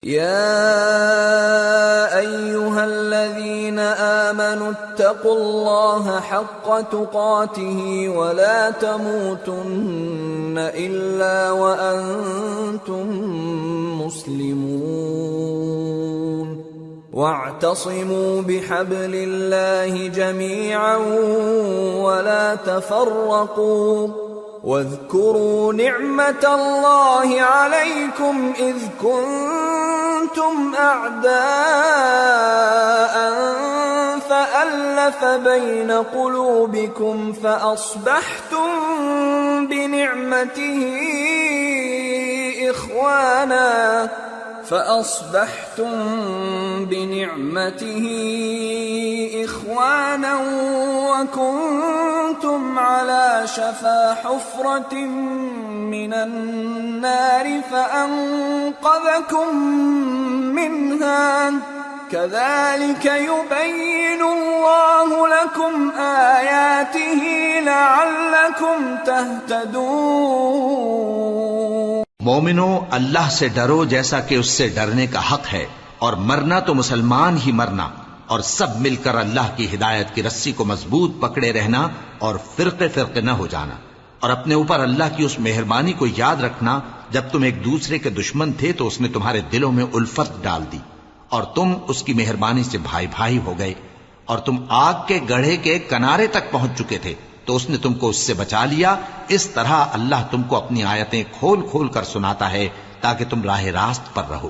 يا أيها الذين آمنوا اتقوا الله حق تقاته ولا تموتن إلا وأنتم مسلمون واعتصموا بحبل الله جميعا ولا تفرقوا واذكروا نعمة الله عليكم إذ كنتم أعداء فألف بين قلوبكم فأصبحتم بنعمته إخوانا وكنتم على شفا حفرة من النار فأنقذكم منها كذلك يبين الله لكم آياته لعلكم تهتدون। मोमिनो, अल्लाह से डरो जैसा कि उससे डरने का हक है, और मरना तो मुसलमान ही मरना, और सब मिलकर अल्लाह की हिदायत की रस्सी को मजबूत पकड़े रहना और फिरके फिरके न हो जाना। और अपने ऊपर अल्लाह की उस मेहरबानी को याद रखना, जब तुम एक दूसरे के दुश्मन थे तो उसने तुम्हारे दिलों में उल्फत डाल दी और तुम उसकी मेहरबानी से भाई भाई हो गए। और तुम आग के गड्ढे के किनारे तक पहुंच चुके थे तो उसने तुमको उससे बचा लिया। इस तरह अल्लाह तुमको अपनी आयतें खोल खोल कर सुनाता है ताकि तुम राह रास्त पर रहो।